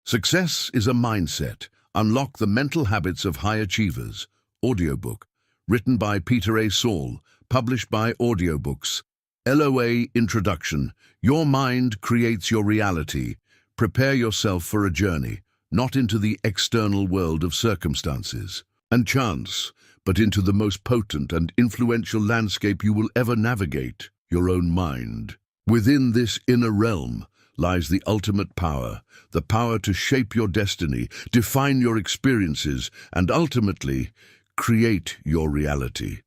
Success is a mindset. Unlock the mental habits of high achievers. Audiobook. Written by Peter A. Saul. Published by Audiobooks. LOA Introduction. Your mind creates your reality. Prepare yourself for a journey, not into the external world of circumstances and chance, but into the most potent and influential landscape you will ever navigate, your own mind. Within this inner realm lies the ultimate power, the power to shape your destiny, define your experiences, and ultimately create your reality.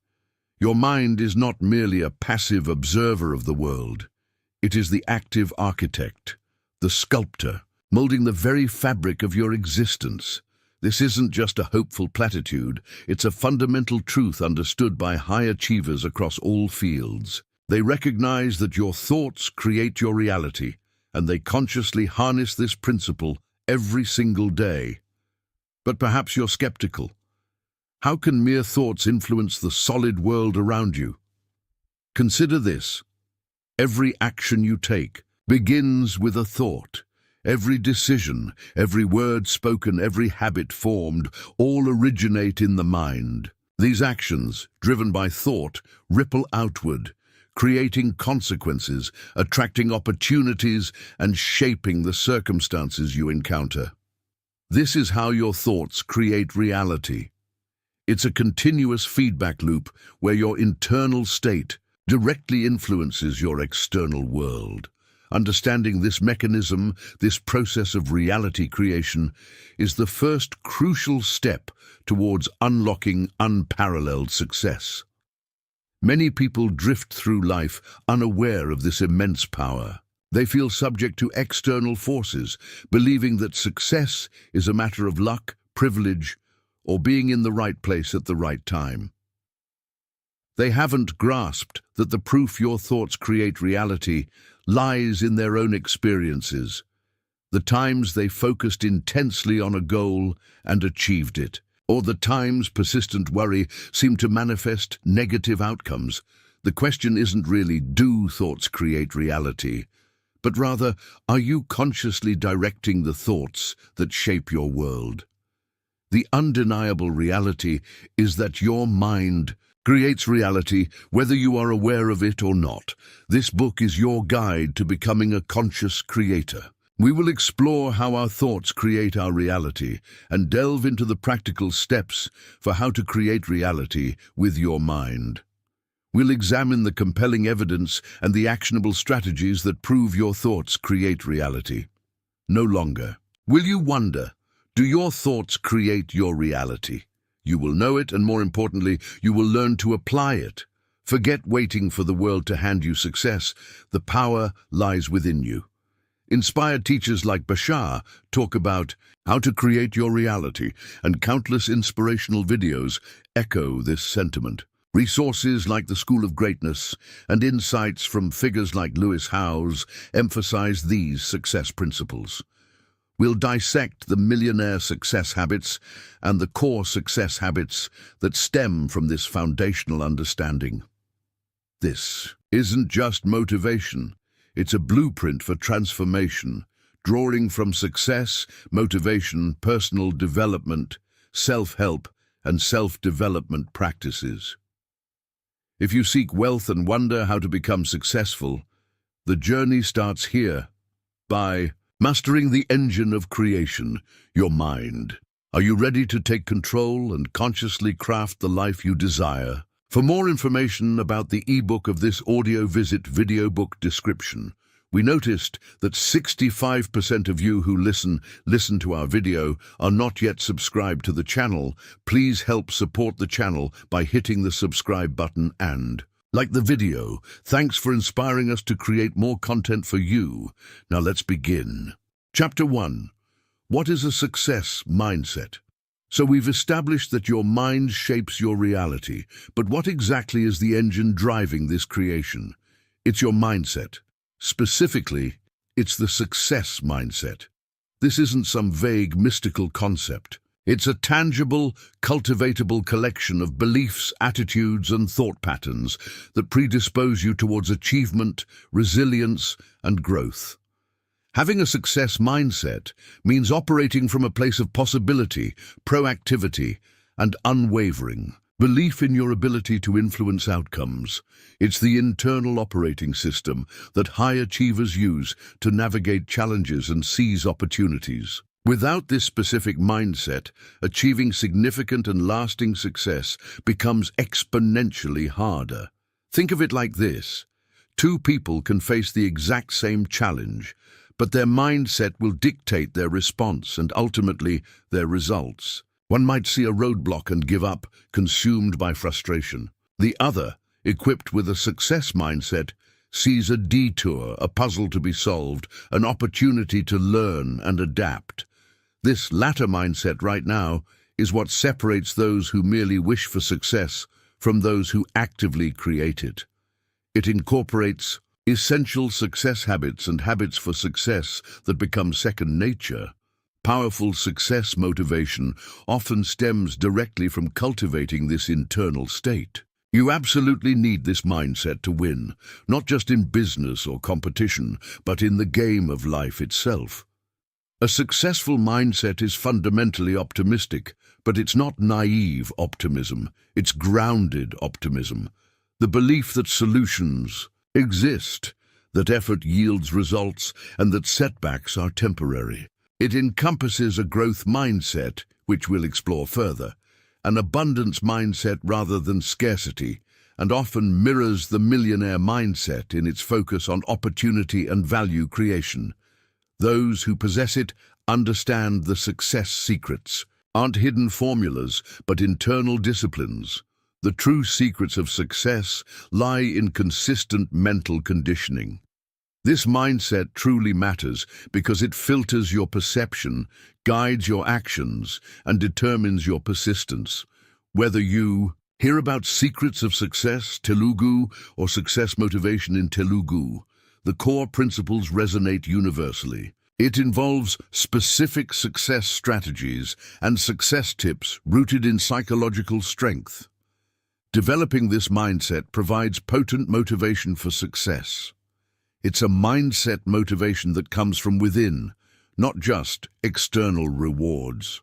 Your mind is not merely a passive observer of the world. It is the active architect, the sculptor, molding the very fabric of your existence. This isn't just a hopeful platitude, it's a fundamental truth understood by high achievers across all fields. They recognize that your thoughts create your reality, and they consciously harness this principle every single day. But perhaps you're skeptical. How can mere thoughts influence the solid world around you? Consider this. Every action you take begins with a thought. Every decision, every word spoken, every habit formed, all originate in the mind. These actions, driven by thought, ripple outward, creating consequences, attracting opportunities, and shaping the circumstances you encounter. This is how your thoughts create reality. It's a continuous feedback loop where your internal state directly influences your external world. Understanding this mechanism, this process of reality creation, is the first crucial step towards unlocking unparalleled success. Many people drift through life unaware of this immense power. They feel subject to external forces, believing that success is a matter of luck, privilege, or being in the right place at the right time. They haven't grasped that the proof your thoughts create reality lies in their own experiences, the times they focused intensely on a goal and achieved it, or the times persistent worry seemed to manifest negative outcomes. The question isn't really, do thoughts create reality? But rather, are you consciously directing the thoughts that shape your world? The undeniable reality is that your mind creates reality whether you are aware of it or not. This book is your guide to becoming a conscious creator. We will explore how our thoughts create our reality and delve into the practical steps for how to create reality with your mind. We'll examine the compelling evidence and the actionable strategies that prove your thoughts create reality. No longer will you wonder, do your thoughts create your reality? You will know it, and more importantly, you will learn to apply it. Forget waiting for the world to hand you success. The power lies within you. Inspired teachers like Bashar talk about how to create your reality, and countless inspirational videos echo this sentiment. Resources like the School of Greatness and insights from figures like Lewis Howes emphasize these success principles. We'll dissect the millionaire success habits and the core success habits that stem from this foundational understanding. This isn't just motivation, it's a blueprint for transformation, drawing from success, motivation, personal development, self-help, and self-development practices. If you seek wealth and wonder how to become successful, the journey starts here by mastering the engine of creation, your mind. Are you ready to take control and consciously craft the life you desire? For more information about the ebook of this audio, visit video book description. We noticed that 65% of you who listen to our video are not yet subscribed to the channel. Please help support the channel by hitting the subscribe button and like the video. Thanks for inspiring us to create more content for you. Now let's begin. Chapter 1. What is a success mindset? So we've established that your mind shapes your reality, but what exactly is the engine driving this creation? It's your mindset. Specifically, it's the success mindset. This isn't some vague, mystical concept. It's a tangible, cultivatable collection of beliefs, attitudes, and thought patterns that predispose you towards achievement, resilience, and growth. Having a success mindset means operating from a place of possibility, proactivity, and unwavering belief in your ability to influence outcomes. It's the internal operating system that high achievers use to navigate challenges and seize opportunities. Without this specific mindset, achieving significant and lasting success becomes exponentially harder. Think of it like this. Two people can face the exact same challenge, but their mindset will dictate their response and ultimately their results. One might see a roadblock and give up, consumed by frustration. The other, equipped with a success mindset, sees a detour, a puzzle to be solved, an opportunity to learn and adapt. This latter mindset right now is what separates those who merely wish for success from those who actively create it. It incorporates essential success habits and habits for success that become second nature. Powerful success motivation often stems directly from cultivating this internal state. You absolutely need this mindset to win, not just in business or competition, but in the game of life itself. A successful mindset is fundamentally optimistic, but it's not naive optimism, it's grounded optimism. The belief that solutions exist, that effort yields results, and that setbacks are temporary. It encompasses a growth mindset, which we'll explore further, an abundance mindset rather than scarcity, and often mirrors the millionaire mindset in its focus on opportunity and value creation. Those who possess it understand the success secrets, aren't hidden formulas, but internal disciplines. The true secrets of success lie in consistent mental conditioning. This mindset truly matters because it filters your perception, guides your actions, and determines your persistence. Whether you hear about secrets of success, Telugu, or success motivation in Telugu, the core principles resonate universally. It involves specific success strategies and success tips rooted in psychological strength. Developing this mindset provides potent motivation for success. It's a mindset motivation that comes from within, not just external rewards.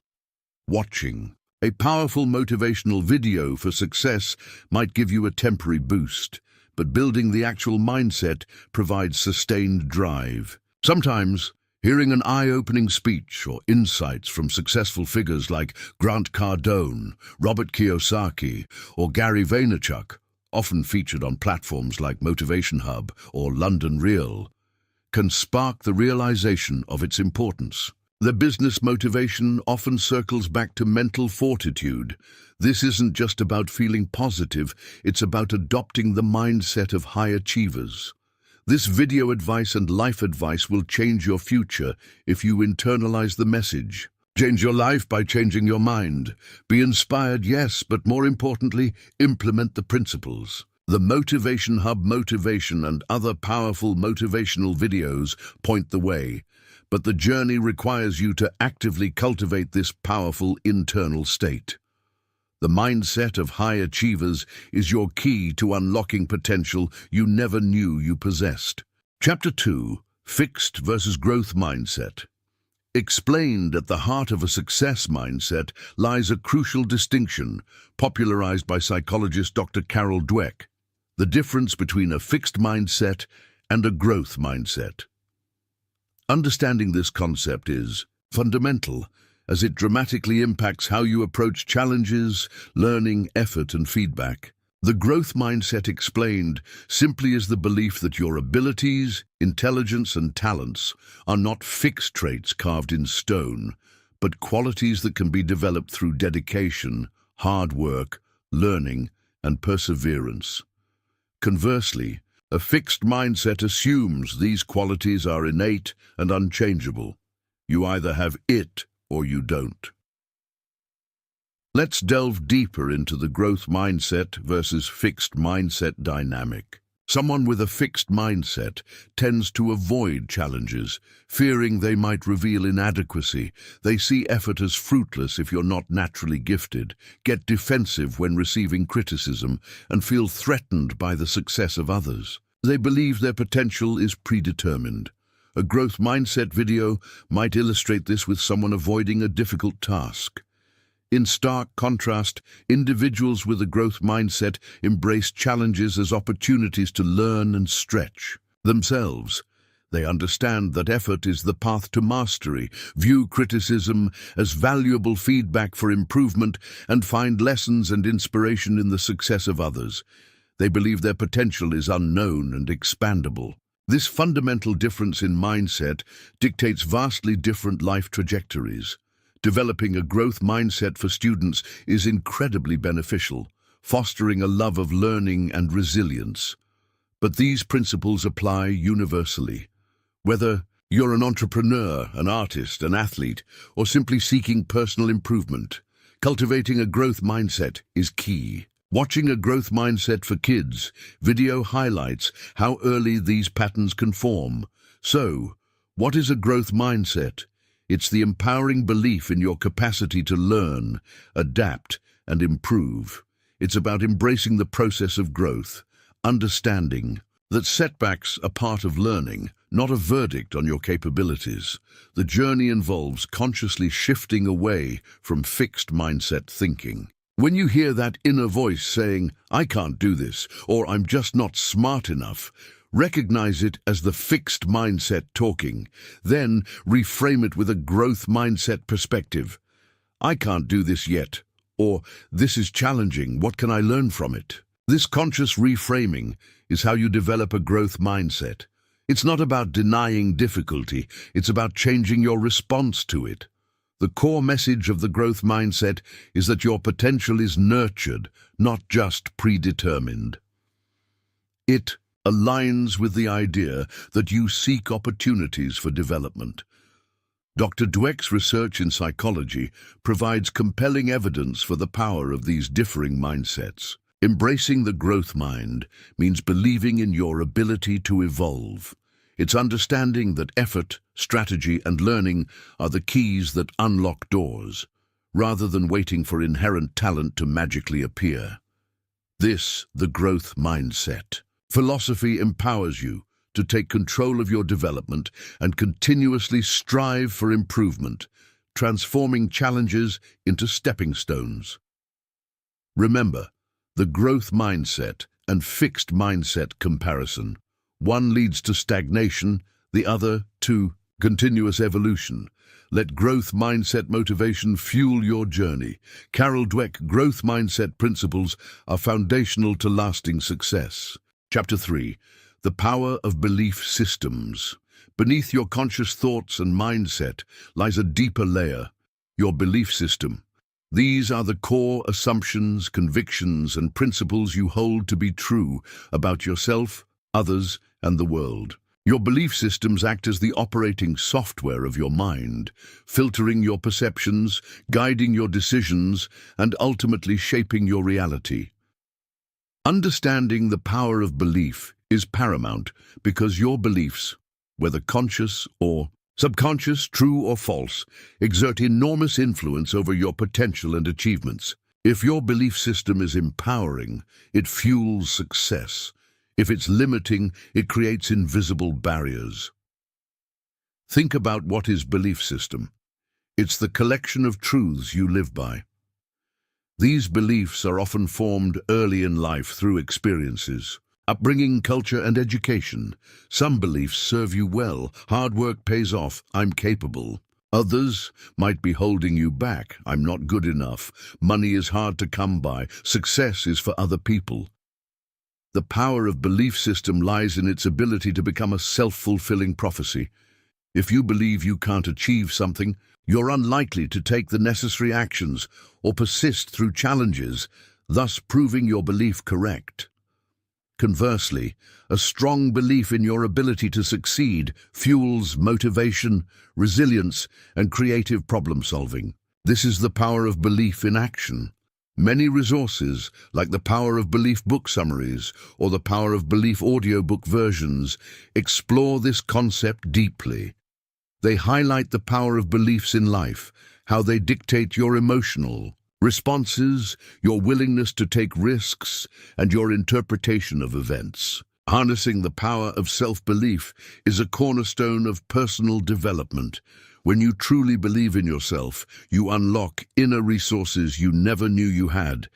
Watching a powerful motivational video for success might give you a temporary boost, but building the actual mindset provides sustained drive. Sometimes, hearing an eye-opening speech or insights from successful figures like Grant Cardone, Robert Kiyosaki, or Gary Vaynerchuk, often featured on platforms like Motivation Hub or London Real, can spark the realization of its importance. The business motivation often circles back to mental fortitude. This isn't just about feeling positive, it's about adopting the mindset of high achievers. This video advice and life advice will change your future if you internalize the message. Change your life by changing your mind. Be inspired, yes, but more importantly, implement the principles. The Motivation Hub Motivation and other powerful motivational videos point the way, but the journey requires you to actively cultivate this powerful internal state. The mindset of high achievers is your key to unlocking potential you never knew you possessed. Chapter 2, Fixed versus Growth Mindset. Explained at the heart of a success mindset lies a crucial distinction, popularized by psychologist Dr. Carol Dweck: the difference between a fixed mindset and a growth mindset. Understanding this concept is fundamental, as it dramatically impacts how you approach challenges, learning, effort, and feedback. The growth mindset, explained simply, is the belief that your abilities, intelligence, and talents are not fixed traits carved in stone, but qualities that can be developed through dedication, hard work, learning, and perseverance. Conversely, a fixed mindset assumes these qualities are innate and unchangeable. You either have it or you don't. Let's delve deeper into the growth mindset versus fixed mindset dynamic. Someone with a fixed mindset tends to avoid challenges, fearing they might reveal inadequacy. They see effort as fruitless if you're not naturally gifted, get defensive when receiving criticism, and feel threatened by the success of others. They believe their potential is predetermined. A growth mindset video might illustrate this with someone avoiding a difficult task. In stark contrast, individuals with a growth mindset embrace challenges as opportunities to learn and stretch themselves. They understand that effort is the path to mastery, view criticism as valuable feedback for improvement, and find lessons and inspiration in the success of others. They believe their potential is unknown and expandable. This fundamental difference in mindset dictates vastly different life trajectories. Developing a growth mindset for students is incredibly beneficial, fostering a love of learning and resilience. But these principles apply universally. Whether you're an entrepreneur, an artist, an athlete, or simply seeking personal improvement, cultivating a growth mindset is key. Watching a growth mindset for kids video highlights how early these patterns can form. So, what is a growth mindset? It's the empowering belief in your capacity to learn, adapt, and improve. It's about embracing the process of growth, understanding that setbacks are part of learning, not a verdict on your capabilities. The journey involves consciously shifting away from fixed mindset thinking. When you hear that inner voice saying, "I can't do this," or "I'm just not smart enough," recognize it as the fixed mindset talking. Then reframe it with a growth mindset perspective. "I can't do this yet," or "This is challenging, what can I learn from it?" This conscious reframing is how you develop a growth mindset. It's not about denying difficulty, it's about changing your response to it. The core message of the growth mindset is that your potential is nurtured, not just predetermined. It aligns with the idea that you seek opportunities for development. Dr. Dweck's research in psychology provides compelling evidence for the power of these differing mindsets. Embracing the growth mind means believing in your ability to evolve. It's understanding that effort, strategy, and learning are the keys that unlock doors, rather than waiting for inherent talent to magically appear. This, the growth mindset. Philosophy empowers you to take control of your development and continuously strive for improvement, transforming challenges into stepping stones. Remember, the growth mindset and fixed mindset comparison. One leads to stagnation, the other to continuous evolution. Let growth mindset motivation fuel your journey. Carol Dweck growth mindset principles are foundational to lasting success. Chapter 3. The Power of Belief Systems. Beneath your conscious thoughts and mindset lies a deeper layer, your belief system. These are the core assumptions, convictions, and principles you hold to be true about yourself, others, and the world. Your belief systems act as the operating software of your mind, filtering your perceptions, guiding your decisions, and ultimately shaping your reality. Understanding the power of belief is paramount because your beliefs, whether conscious or subconscious, true or false, exert enormous influence over your potential and achievements. If your belief system is empowering, it fuels success. If it's limiting, it creates invisible barriers. Think about what is belief system. It's the collection of truths you live by. These beliefs are often formed early in life through experiences, upbringing, culture, and education. Some beliefs serve you well. Hard work pays off. I'm capable. Others might be holding you back. I'm not good enough. Money is hard to come by. Success is for other people. The power of belief system lies in its ability to become a self-fulfilling prophecy. If you believe you can't achieve something, you're unlikely to take the necessary actions or persist through challenges, thus proving your belief correct. Conversely, a strong belief in your ability to succeed fuels motivation, resilience, and creative problem-solving. This is the power of belief in action. Many resources, like the Power of Belief book summaries or the Power of Belief audiobook versions, explore this concept deeply. They highlight the power of beliefs in life, how they dictate your emotional responses, your willingness to take risks, and your interpretation of events. Harnessing the power of self-belief is a cornerstone of personal development. When you truly believe in yourself, you unlock inner resources you never knew you had.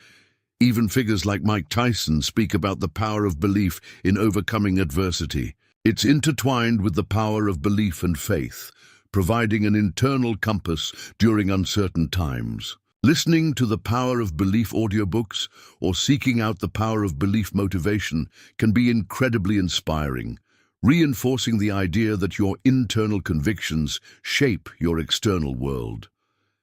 Even figures like Mike Tyson speak about the power of belief in overcoming adversity. It's intertwined with the power of belief and faith, providing an internal compass during uncertain times. Listening to the Power of Belief audiobooks or seeking out the Power of Belief motivation can be incredibly inspiring, reinforcing the idea that your internal convictions shape your external world.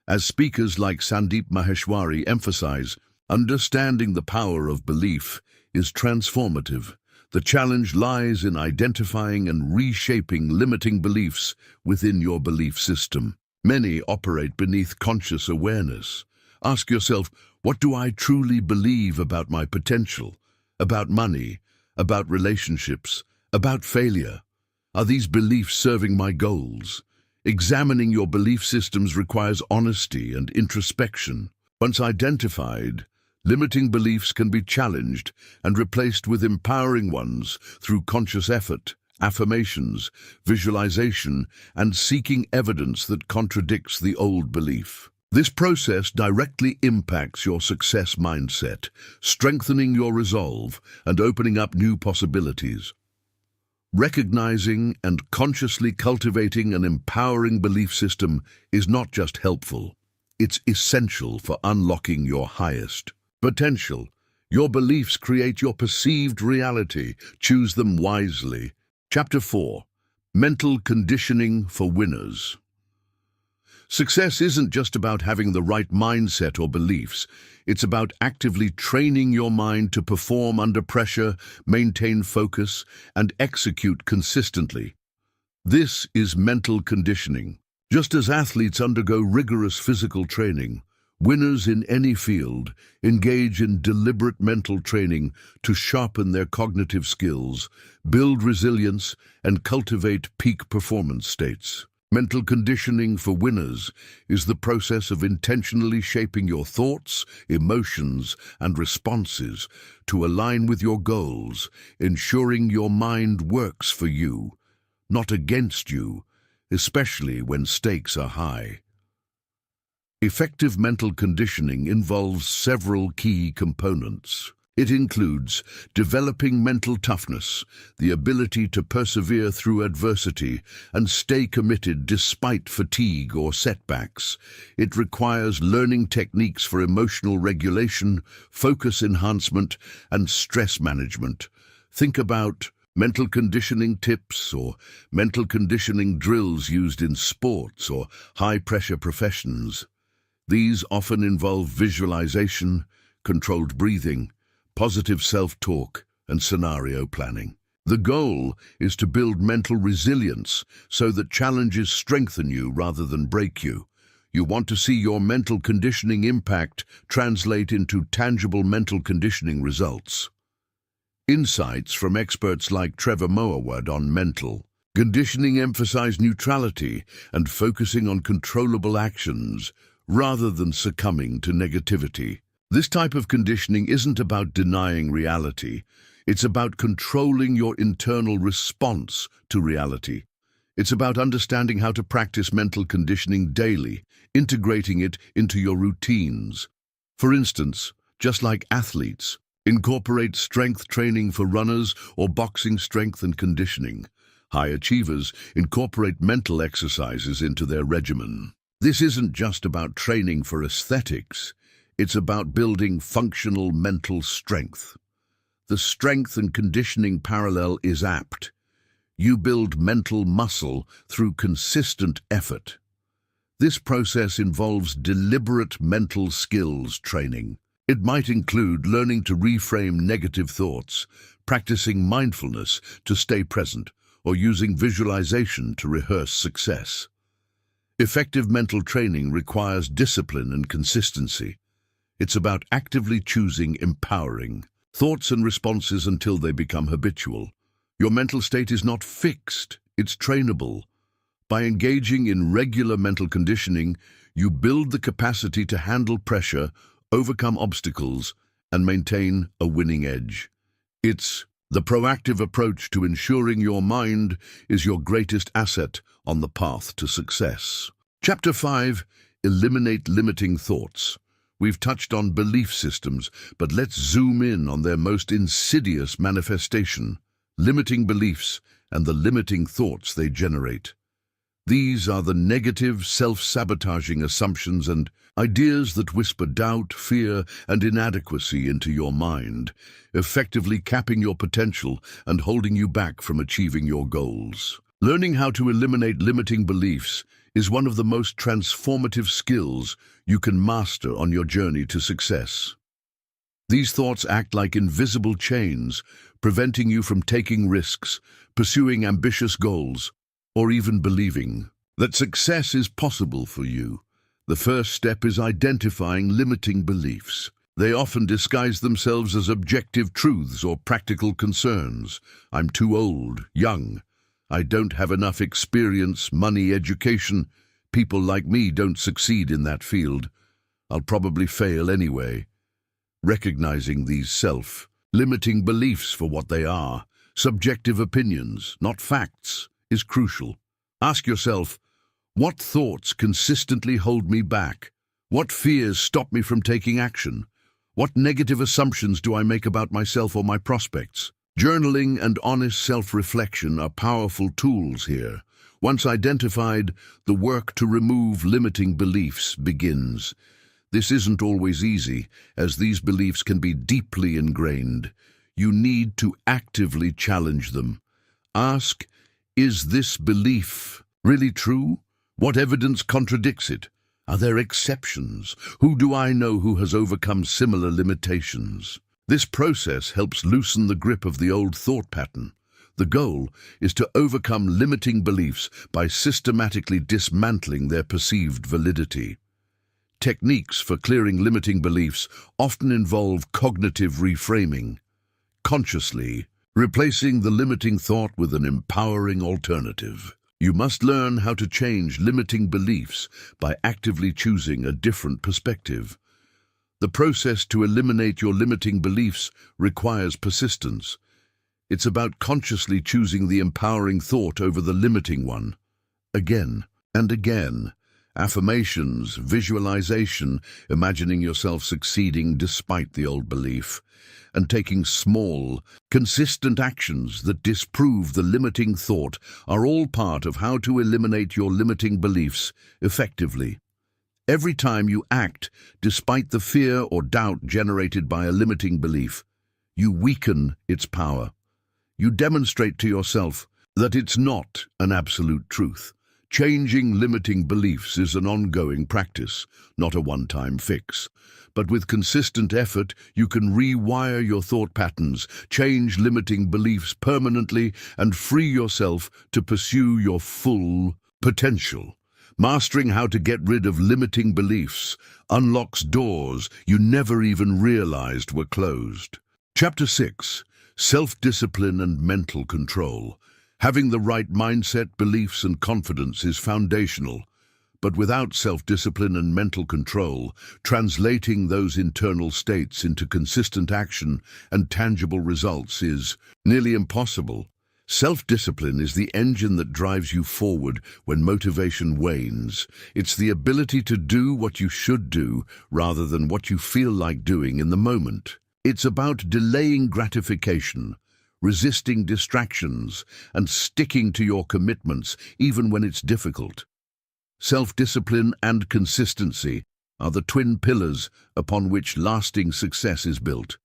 As speakers like Sandeep Maheshwari emphasize, understanding the power of belief is transformative. The challenge lies in identifying and reshaping limiting beliefs within your belief system. Many operate beneath conscious awareness. Ask yourself, what do I truly believe about my potential, about money, about relationships, about failure? Are these beliefs serving my goals? Examining your belief systems requires honesty and introspection. Once identified, limiting beliefs can be challenged and replaced with empowering ones through conscious effort, affirmations, visualization, and seeking evidence that contradicts the old belief. This process directly impacts your success mindset, strengthening your resolve and opening up new possibilities. Recognizing and consciously cultivating an empowering belief system is not just helpful, it's essential for unlocking your highest potential. Your beliefs create your perceived reality. Choose them wisely. Chapter 4. Mental Conditioning for Winners. Success isn't just about having the right mindset or beliefs. It's about actively training your mind to perform under pressure, maintain focus, and execute consistently. This is mental conditioning. Just as athletes undergo rigorous physical training, winners in any field engage in deliberate mental training to sharpen their cognitive skills, build resilience, and cultivate peak performance states. Mental conditioning for winners is the process of intentionally shaping your thoughts, emotions, and responses to align with your goals, ensuring your mind works for you, not against you, especially when stakes are high. Effective mental conditioning involves several key components. It includes developing mental toughness, the ability to persevere through adversity and stay committed despite fatigue or setbacks. It requires learning techniques for emotional regulation, focus enhancement, and stress management. Think about mental conditioning tips or mental conditioning drills used in sports or high-pressure professions. These often involve visualization, controlled breathing, positive self-talk, and scenario planning. The goal is to build mental resilience so that challenges strengthen you rather than break you. You want to see your mental conditioning impact translate into tangible mental conditioning results. Insights from experts like Trevor Moawad on mental conditioning emphasize neutrality and focusing on controllable actions rather than succumbing to negativity. This type of conditioning isn't about denying reality. It's about controlling your internal response to reality. It's about understanding how to practice mental conditioning daily, integrating it into your routines. For instance, just like athletes, incorporate strength training for runners or boxing strength and conditioning. High achievers incorporate mental exercises into their regimen. This isn't just about training for aesthetics. It's about building functional mental strength. The strength and conditioning parallel is apt. You build mental muscle through consistent effort. This process involves deliberate mental skills training. It might include learning to reframe negative thoughts, practicing mindfulness to stay present, or using visualization to rehearse success. Effective mental training requires discipline and consistency. It's about actively choosing empowering thoughts and responses until they become habitual. Your mental state is not fixed, it's trainable. By engaging in regular mental conditioning, you build the capacity to handle pressure, overcome obstacles, and maintain a winning edge. It's The proactive approach to ensuring your mind is your greatest asset on the path to success. Chapter 5. Eliminate limiting thoughts. We've touched on belief systems, but let's zoom in on their most insidious manifestation, limiting beliefs and the limiting thoughts they generate. These are the negative, self-sabotaging assumptions and ideas that whisper doubt, fear, and inadequacy into your mind, effectively capping your potential and holding you back from achieving your goals. Learning how to eliminate limiting beliefs is one of the most transformative skills you can master on your journey to success. These thoughts act like invisible chains, preventing you from taking risks, pursuing ambitious goals, or even believing that success is possible for you. The first step is identifying limiting beliefs. They often disguise themselves as objective truths or practical concerns. I'm too old, young. I don't have enough experience, money, education. People like me don't succeed in that field. I'll probably fail anyway. Recognizing these self-limiting beliefs for what they are, subjective opinions, not facts, is crucial. Ask yourself, what thoughts consistently hold me back? What fears stop me from taking action? What negative assumptions do I make about myself or my prospects? Journaling and honest self-reflection are powerful tools here. Once identified, the work to remove limiting beliefs begins. This isn't always easy, as these beliefs can be deeply ingrained. You need to actively challenge them. Ask, is this belief really true? What evidence contradicts it? Are there exceptions? Who do I know who has overcome similar limitations? This process helps loosen the grip of the old thought pattern. The goal is to overcome limiting beliefs by systematically dismantling their perceived validity. Techniques for clearing limiting beliefs often involve cognitive reframing, consciously replacing the limiting thought with an empowering alternative. You must learn how to change limiting beliefs by actively choosing a different perspective. The process to eliminate your limiting beliefs requires persistence. It's about consciously choosing the empowering thought over the limiting one, again and again. Affirmations, visualization, imagining yourself succeeding despite the old belief, and taking small, consistent actions that disprove the limiting thought are all part of how to eliminate your limiting beliefs effectively. Every time you act despite the fear or doubt generated by a limiting belief, you weaken its power. You demonstrate to yourself that it's not an absolute truth. Changing limiting beliefs is an ongoing practice, not a one-time fix. But with consistent effort, you can rewire your thought patterns, change limiting beliefs permanently, and free yourself to pursue your full potential. Mastering how to get rid of limiting beliefs unlocks doors you never even realized were closed. Chapter 6. Self-discipline and mental control. Having the right mindset, beliefs, and confidence is foundational. But without self-discipline and mental control, translating those internal states into consistent action and tangible results is nearly impossible. Self-discipline is the engine that drives you forward when motivation wanes. It's the ability to do what you should do rather than what you feel like doing in the moment. It's about delaying gratification, resisting distractions, and sticking to your commitments even when it's difficult. Self-discipline and consistency are the twin pillars upon which lasting success is built.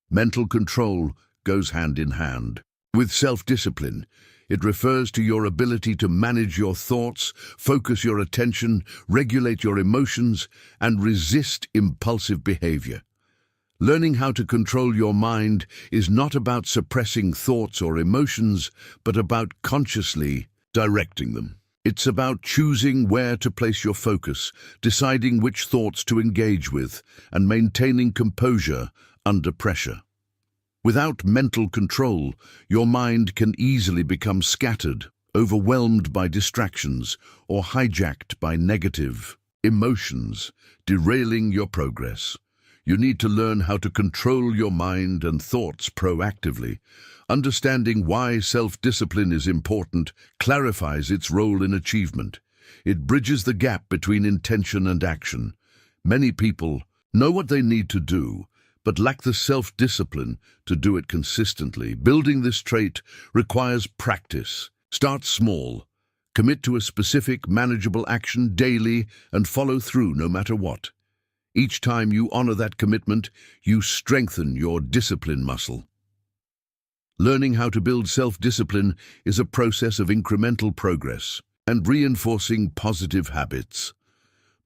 Mental control goes hand in hand. With self-discipline, it refers to your ability to manage your thoughts, focus your attention, regulate your emotions, and resist impulsive behavior. Learning how to control your mind is not about suppressing thoughts or emotions, but about consciously directing them. It's about choosing where to place your focus, deciding which thoughts to engage with, and maintaining composure under pressure. Without mental control, your mind can easily become scattered, overwhelmed by distractions, or hijacked by negative emotions, derailing your progress. You need to learn how to control your mind and thoughts proactively. Understanding why self-discipline is important clarifies its role in achievement. It bridges the gap between intention and action. Many people know what they need to do, but lack the self-discipline to do it consistently. Building this trait requires practice. Start small. Commit to a specific, manageable action daily and follow through no matter what. Each time you honor that commitment, you strengthen your discipline muscle. Learning how to build self-discipline is a process of incremental progress and reinforcing positive habits.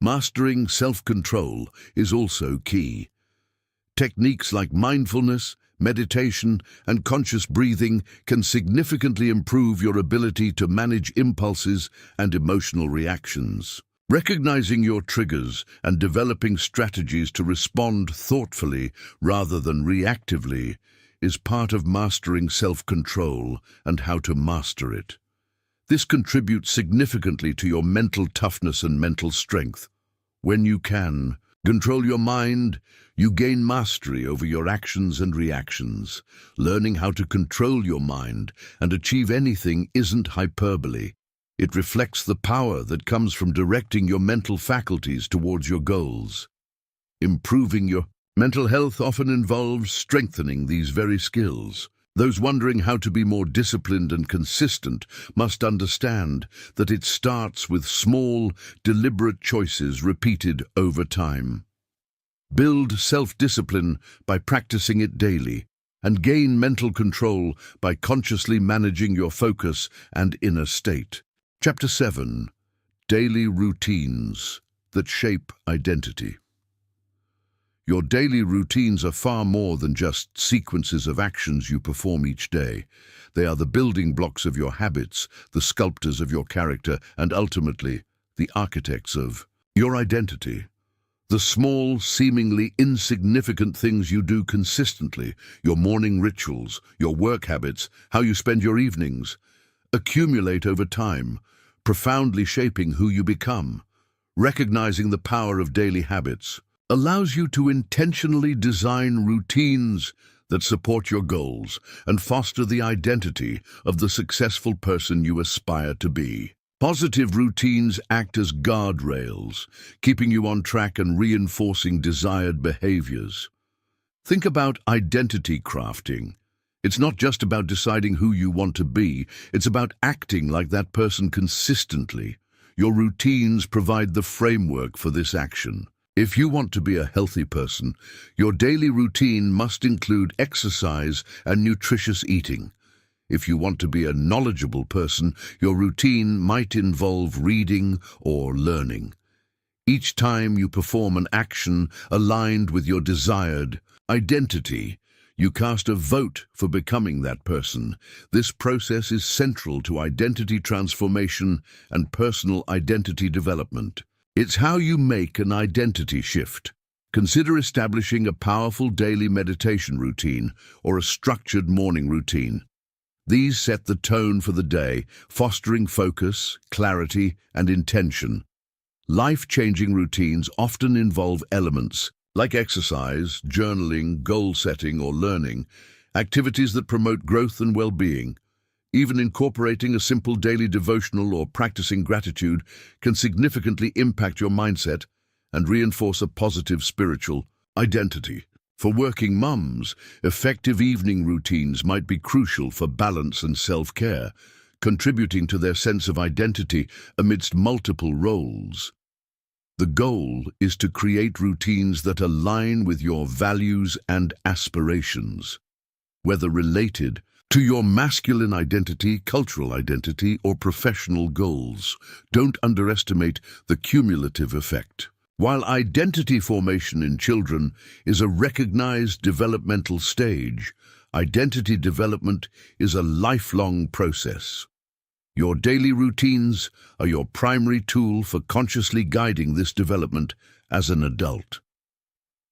Mastering self-control is also key. Techniques like mindfulness, meditation, and conscious breathing can significantly improve your ability to manage impulses and emotional reactions. Recognizing your triggers and developing strategies to respond thoughtfully rather than reactively is part of mastering self-control and how to master it. This contributes significantly to your mental toughness and mental strength. When you can control your mind, you gain mastery over your actions and reactions. Learning how to control your mind and achieve anything isn't hyperbole. It reflects the power that comes from directing your mental faculties towards your goals. Improving your mental health often involves strengthening these very skills. Those wondering how to be more disciplined and consistent must understand that it starts with small, deliberate choices repeated over time. Build self-discipline by practicing it daily, and gain mental control by consciously managing your focus and inner state. Chapter 7. Daily Routines that Shape Identity. Your daily routines are far more than just sequences of actions you perform each day. They are the building blocks of your habits, the sculptors of your character, and ultimately, the architects of your identity. The small, seemingly insignificant things you do consistently, your morning rituals, your work habits, how you spend your evenings, accumulate over time, profoundly shaping who you become. Recognizing the power of daily habits allows you to intentionally design routines that support your goals and foster the identity of the successful person you aspire to be. Positive routines act as guardrails, keeping you on track and reinforcing desired behaviors. Think about identity crafting. It's not just about deciding who you want to be, it's about acting like that person consistently. Your routines provide the framework for this action. If you want to be a healthy person, your daily routine must include exercise and nutritious eating. If you want to be a knowledgeable person, your routine might involve reading or learning. Each time you perform an action aligned with your desired identity, you cast a vote for becoming that person. This process is central to identity transformation and personal identity development. It's how you make an identity shift. Consider establishing a powerful daily meditation routine or a structured morning routine. These set the tone for the day, fostering focus, clarity, and intention. Life-changing routines often involve elements like exercise, journaling, goal setting, or learning, activities that promote growth and well-being. Even incorporating a simple daily devotional or practicing gratitude can significantly impact your mindset and reinforce a positive spiritual identity. For working mums, effective evening routines might be crucial for balance and self-care, contributing to their sense of identity amidst multiple roles. The goal is to create routines that align with your values and aspirations, whether related to your masculine identity, cultural identity, or professional goals. Don't underestimate the cumulative effect. While identity formation in children is a recognized developmental stage, identity development is a lifelong process. Your daily routines are your primary tool for consciously guiding this development as an adult.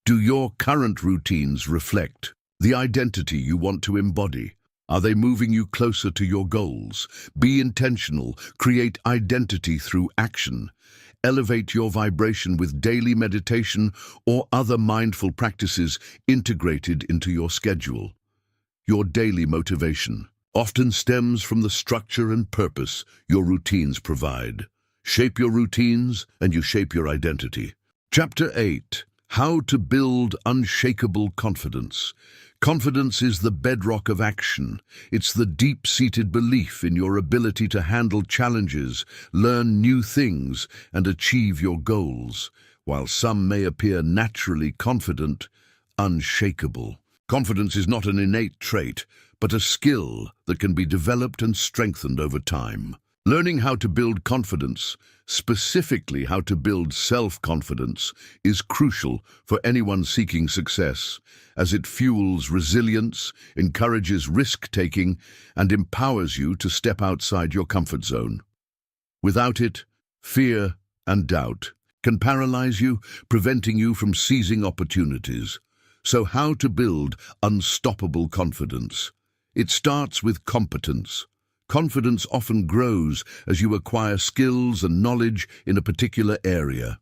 Do your current routines reflect the identity you want to embody? Are they moving you closer to your goals? Be intentional, create identity through action. Elevate your vibration with daily meditation or other mindful practices integrated into your schedule. Your daily motivation often stems from the structure and purpose your routines provide. Shape your routines and you shape your identity. Chapter 8. How to build unshakable confidence. Confidence is the bedrock of action. It's the deep-seated belief in your ability to handle challenges, learn new things, and achieve your goals. While some may appear naturally confident, unshakable. Confidence is not an innate trait, but a skill that can be developed and strengthened over time. Learning how to build confidence, specifically how to build self-confidence, is crucial for anyone seeking success, as it fuels resilience, encourages risk-taking, and empowers you to step outside your comfort zone. Without it, fear and doubt can paralyze you, preventing you from seizing opportunities. So how to build unstoppable confidence? It starts with competence. Confidence often grows as you acquire skills and knowledge in a particular area.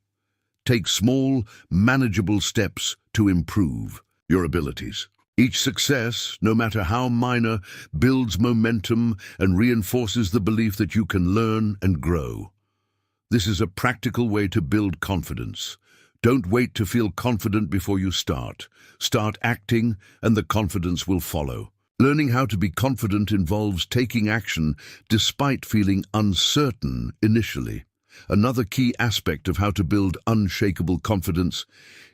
Take small, manageable steps to improve your abilities. Each success, no matter how minor, builds momentum and reinforces the belief that you can learn and grow. This is a practical way to build confidence. Don't wait to feel confident before you start. Start acting, and the confidence will follow. Learning how to be confident involves taking action despite feeling uncertain initially. Another key aspect of how to build unshakable confidence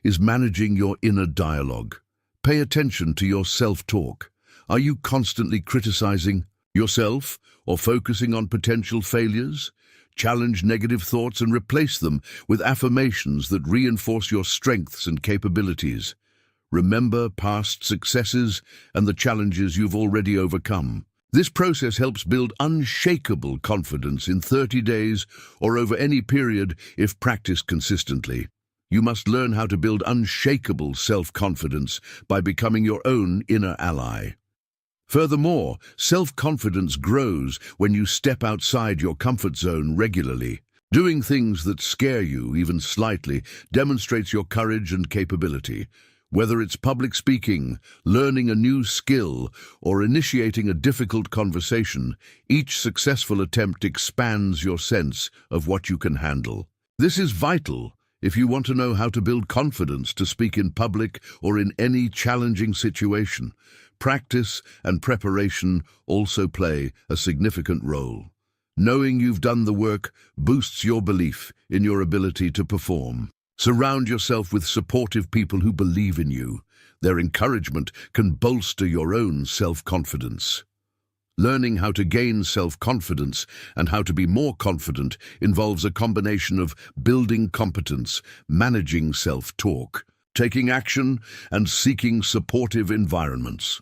is managing your inner dialogue. Pay attention to your self-talk. Are you constantly criticizing yourself or focusing on potential failures? Challenge negative thoughts and replace them with affirmations that reinforce your strengths and capabilities. Remember past successes and the challenges you've already overcome. This process helps build unshakable confidence in 30 days or over any period if practiced consistently. You must learn how to build unshakable self-confidence by becoming your own inner ally. Furthermore, self-confidence grows when you step outside your comfort zone regularly. Doing things that scare you, even slightly, demonstrates your courage and capability. Whether it's public speaking, learning a new skill, or initiating a difficult conversation, each successful attempt expands your sense of what you can handle. This is vital if you want to know how to build confidence to speak in public or in any challenging situation. Practice and preparation also play a significant role. Knowing you've done the work boosts your belief in your ability to perform. Surround yourself with supportive people who believe in you. Their encouragement can bolster your own self-confidence. Learning how to gain self-confidence and how to be more confident involves a combination of building competence, managing self-talk, taking action, and seeking supportive environments.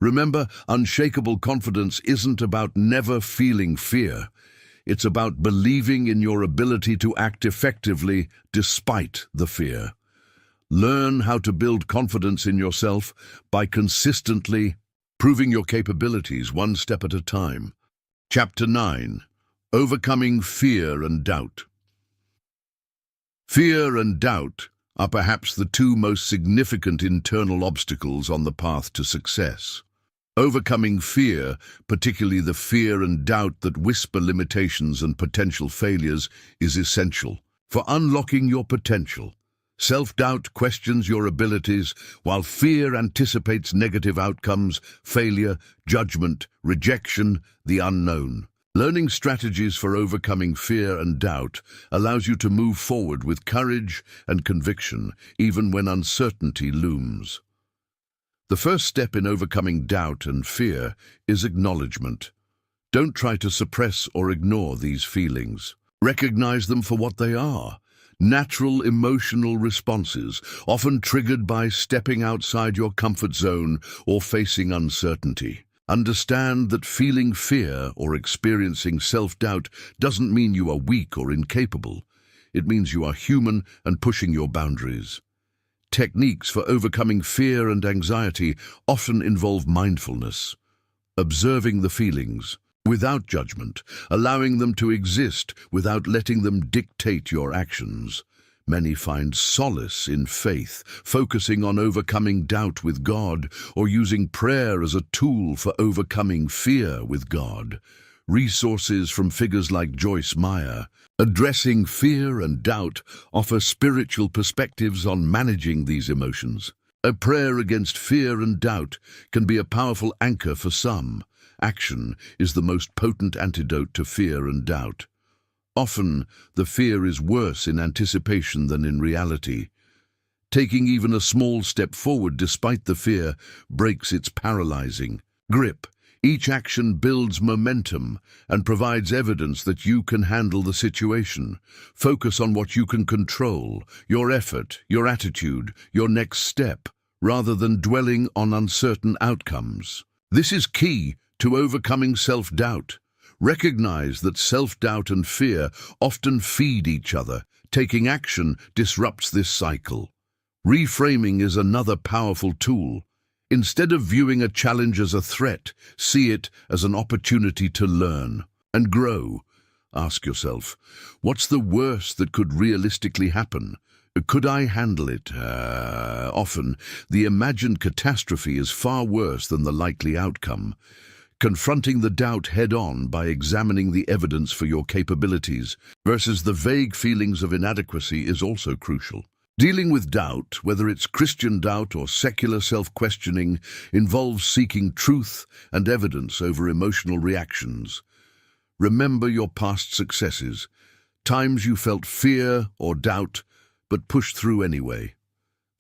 Remember, unshakable confidence isn't about never feeling fear. It's about believing in your ability to act effectively despite the fear. Learn how to build confidence in yourself by consistently proving your capabilities one step at a time. Chapter 9. Overcoming Fear and Doubt. Fear and doubt are perhaps the two most significant internal obstacles on the path to success. Overcoming fear, particularly the fear and doubt that whisper limitations and potential failures, is essential for unlocking your potential. Self-doubt questions your abilities, while fear anticipates negative outcomes, failure, judgment, rejection, the unknown. Learning strategies for overcoming fear and doubt allows you to move forward with courage and conviction, even when uncertainty looms. The first step in overcoming doubt and fear is acknowledgement. Don't try to suppress or ignore these feelings. Recognize them for what they are. Natural emotional responses, often triggered by stepping outside your comfort zone or facing uncertainty. Understand that feeling fear or experiencing self-doubt doesn't mean you are weak or incapable. It means you are human and pushing your boundaries. Techniques for overcoming fear and anxiety often involve mindfulness, observing the feelings. without judgment, allowing them to exist without letting them dictate your actions. Many find solace in faith, focusing on overcoming doubt with God, or using prayer as a tool for overcoming fear with God. Resources from figures like Joyce Meyer, addressing fear and doubt, offer spiritual perspectives on managing these emotions. A prayer against fear and doubt can be a powerful anchor for some. Action is the most potent antidote to fear and doubt. Often, the fear is worse in anticipation than in reality. Taking even a small step forward despite the fear breaks its paralyzing grip. Each action builds momentum and provides evidence that you can handle the situation. Focus on what you can control, your effort, your attitude, your next step, rather than dwelling on uncertain outcomes. This is key to overcoming self-doubt. Recognize that self-doubt and fear often feed each other. Taking action disrupts this cycle. Reframing is another powerful tool. Instead of viewing a challenge as a threat, see it as an opportunity to learn and grow. Ask yourself, what's the worst that could realistically happen? Could I handle it? Often, the imagined catastrophe is far worse than the likely outcome. Confronting the doubt head-on by examining the evidence for your capabilities versus the vague feelings of inadequacy is also crucial. Dealing with doubt, whether it's Christian doubt or secular self-questioning, involves seeking truth and evidence over emotional reactions. Remember your past successes, times you felt fear or doubt, but pushed through anyway.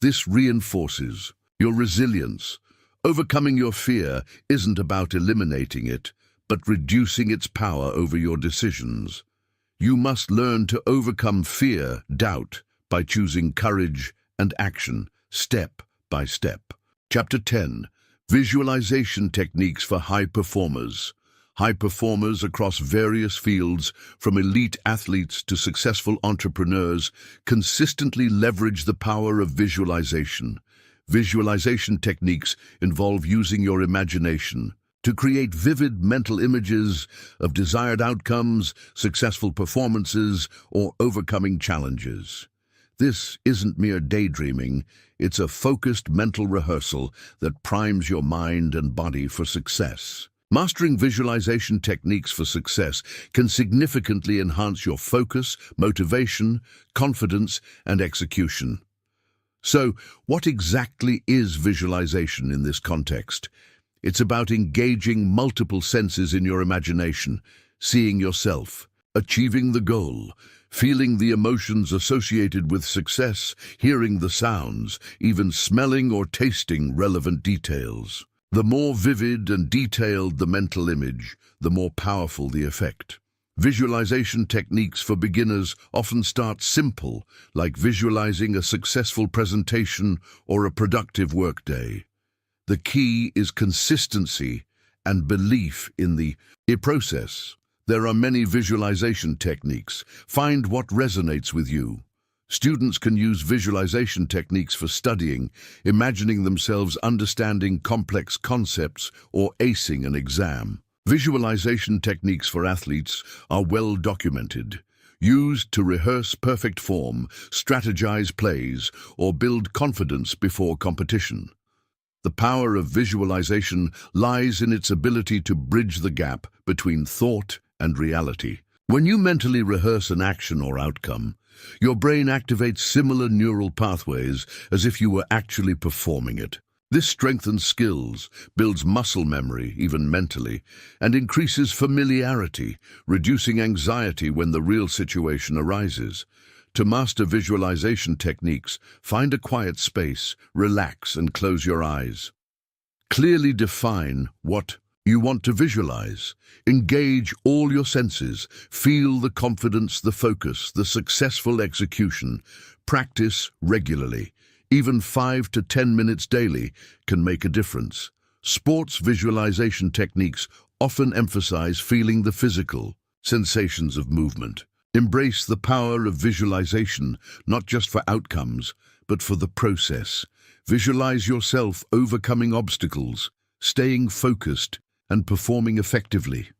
This reinforces your resilience. Overcoming your fear isn't about eliminating it, but reducing its power over your decisions. You must learn to overcome fear, doubt, by choosing courage and action, step by step. Chapter 10. Visualization Techniques for High Performers. High performers across various fields, from elite athletes to successful entrepreneurs, consistently leverage the power of visualization. Visualization techniques involve using your imagination to create vivid mental images of desired outcomes, successful performances, or overcoming challenges. This isn't mere daydreaming, it's a focused mental rehearsal that primes your mind and body for success. Mastering visualization techniques for success can significantly enhance your focus, motivation, confidence, and execution. So, what exactly is visualization in this context? It's about engaging multiple senses in your imagination, seeing yourself, achieving the goal, feeling the emotions associated with success, hearing the sounds, even smelling or tasting relevant details. The more vivid and detailed the mental image, the more powerful the effect. Visualization techniques for beginners often start simple, like visualizing a successful presentation or a productive workday. The key is consistency and belief in the process. There are many visualization techniques. Find what resonates with you. Students can use visualization techniques for studying, imagining themselves understanding complex concepts or acing an exam. Visualization techniques for athletes are well documented, used to rehearse perfect form, strategize plays, or build confidence before competition. The power of visualization lies in its ability to bridge the gap between thought and reality. When you mentally rehearse an action or outcome, your brain activates similar neural pathways as if you were actually performing it. This strengthens skills, builds muscle memory, even mentally, and increases familiarity, reducing anxiety when the real situation arises. To master visualization techniques, find a quiet space, relax, and close your eyes. Clearly define what you want to visualize. Engage all your senses. Feel the confidence, the focus, the successful execution. Practice regularly. Even 5 to 10 minutes daily can make a difference. Sports visualization techniques often emphasize feeling the physical sensations of movement. Embrace the power of visualization, not just for outcomes, but for the process. Visualize yourself overcoming obstacles, staying focused, and performing effectively.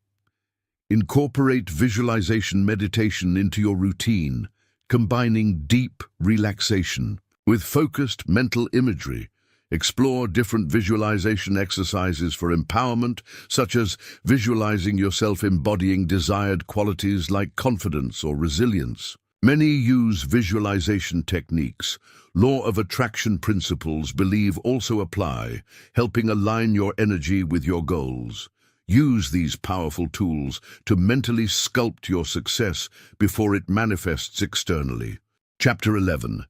Incorporate visualization meditation into your routine, combining deep relaxation with focused mental imagery. Explore different visualization exercises for empowerment, such as visualizing yourself embodying desired qualities like confidence or resilience. Many use visualization techniques. Law of attraction principles believe also apply, helping align your energy with your goals. Use these powerful tools to mentally sculpt your success before it manifests externally. Chapter 11.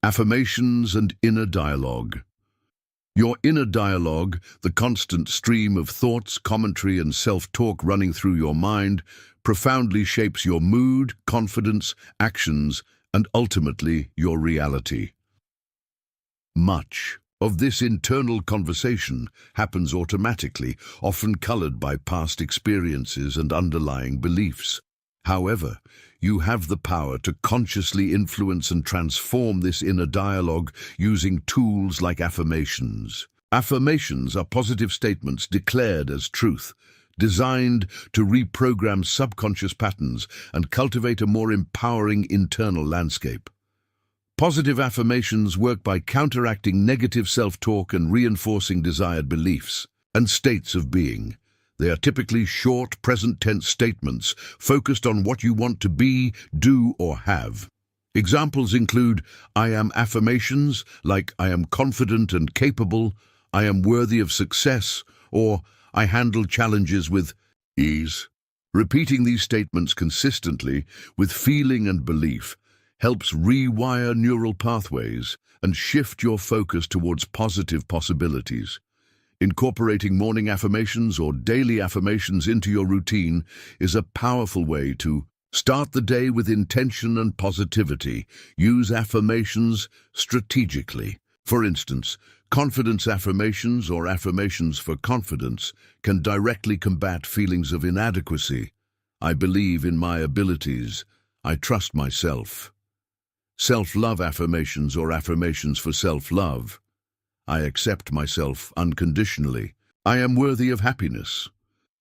Affirmations and Inner Dialogue. Your inner dialogue, the constant stream of thoughts, commentary, and self-talk running through your mind, profoundly shapes your mood, confidence, actions, and ultimately your reality. Much of this internal conversation happens automatically, often colored by past experiences and underlying beliefs. However, you have the power to consciously influence and transform this inner dialogue using tools like affirmations. Affirmations are positive statements declared as truth, designed to reprogram subconscious patterns and cultivate a more empowering internal landscape. Positive affirmations work by counteracting negative self-talk and reinforcing desired beliefs and states of being. They are typically short, present-tense statements focused on what you want to be, do, or have. Examples include, I am affirmations, like I am confident and capable, I am worthy of success, or I handle challenges with ease. Repeating these statements consistently with feeling and belief helps rewire neural pathways and shift your focus towards positive possibilities. Incorporating morning affirmations or daily affirmations into your routine is a powerful way to start the day with intention and positivity. Use affirmations strategically. For instance, confidence affirmations or affirmations for confidence can directly combat feelings of inadequacy. I believe in my abilities. I trust myself. Self-love affirmations or affirmations for self-love. I accept myself unconditionally. I am worthy of happiness.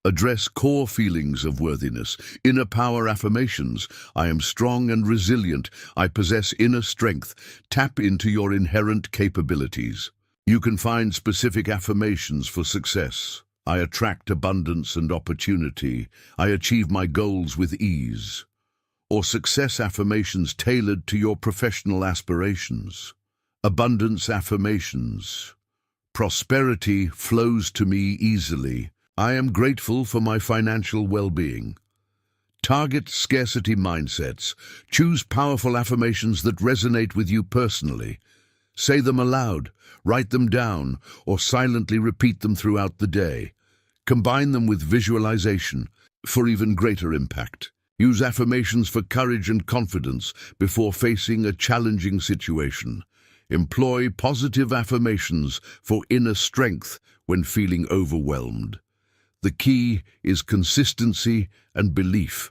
Address core feelings of worthiness. Inner power affirmations. I am strong and resilient. I possess inner strength. Tap into your inherent capabilities. You can find specific affirmations for success. I attract abundance and opportunity. I achieve my goals with ease. Or success affirmations tailored to your professional aspirations. Abundance affirmations. Prosperity flows to me easily. I am grateful for my financial well-being. Target scarcity mindsets. Choose powerful affirmations that resonate with you personally. Say them aloud, write them down, or silently repeat them throughout the day. Combine them with visualization for even greater impact. Use affirmations for courage and confidence before facing a challenging situation. Employ positive affirmations for inner strength when feeling overwhelmed. The key is consistency and belief.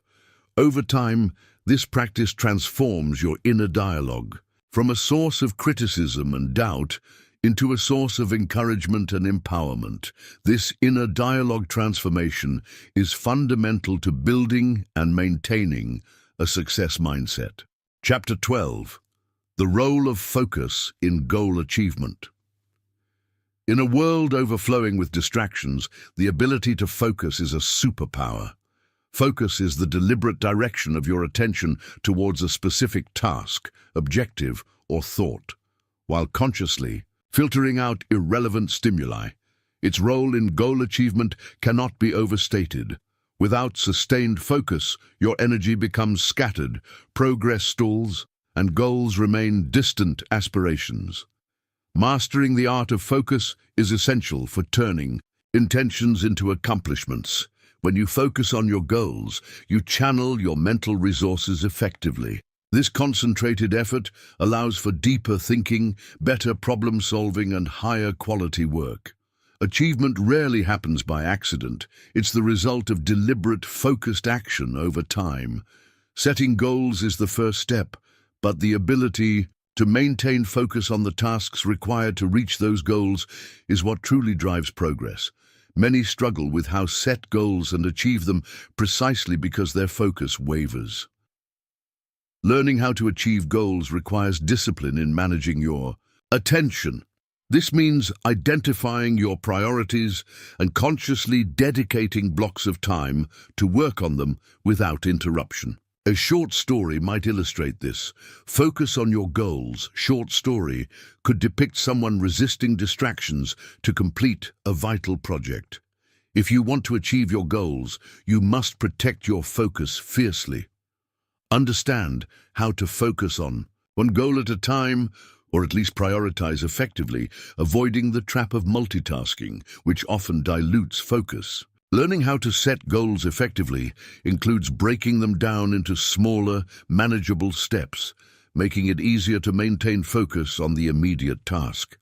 Over time, this practice transforms your inner dialogue from a source of criticism and doubt into a source of encouragement and empowerment. This inner dialogue transformation is fundamental to building and maintaining a success mindset. Chapter 12. The role of focus in goal achievement. In a world overflowing with distractions, the ability to focus is a superpower. Focus is the deliberate direction of your attention towards a specific task, objective, or thought, while consciously filtering out irrelevant stimuli. Its role in goal achievement cannot be overstated. Without sustained focus, your energy becomes scattered, progress stalls, and goals remain distant aspirations. Mastering the art of focus is essential for turning intentions into accomplishments. When you focus on your goals, you channel your mental resources effectively. This concentrated effort allows for deeper thinking, better problem-solving, and higher quality work. Achievement rarely happens by accident. It's the result of deliberate, focused action over time. Setting goals is the first step, but the ability to maintain focus on the tasks required to reach those goals is what truly drives progress. Many struggle with how to set goals and achieve them precisely because their focus wavers. Learning how to achieve goals requires discipline in managing your attention. This means identifying your priorities and consciously dedicating blocks of time to work on them without interruption. A short story might illustrate this. Focus on your goals. Short story could depict someone resisting distractions to complete a vital project. If you want to achieve your goals, you must protect your focus fiercely. Understand how to focus on one goal at a time, or at least prioritize effectively, avoiding the trap of multitasking, which often dilutes focus. Learning how to set goals effectively includes breaking them down into smaller, manageable steps, making it easier to maintain focus on the immediate task.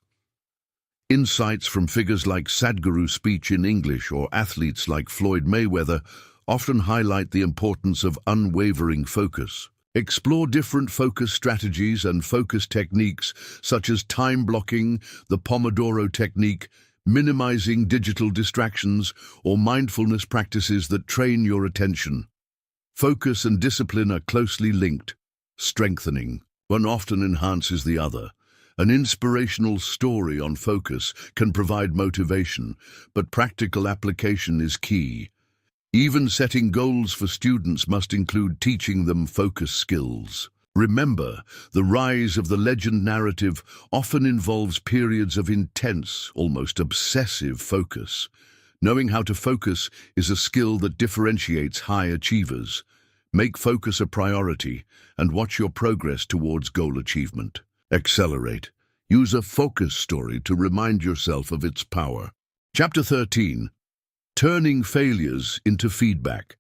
Insights from figures like Sadhguru's speech in English or athletes like Floyd Mayweather often highlight the importance of unwavering focus. Explore different focus strategies and focus techniques such as time blocking, the Pomodoro technique, minimizing digital distractions, or mindfulness practices that train your attention. Focus and discipline are closely linked, strengthening. One often enhances the other. An inspirational story on focus can provide motivation, but practical application is key. Even setting goals for students must include teaching them focus skills. Remember, the rise of the legend narrative often involves periods of intense, almost obsessive focus. Knowing how to focus is a skill that differentiates high achievers. Make focus a priority and watch your progress towards goal achievement. Accelerate. Use a focus story to remind yourself of its power. Chapter 13. Turning failures into feedback.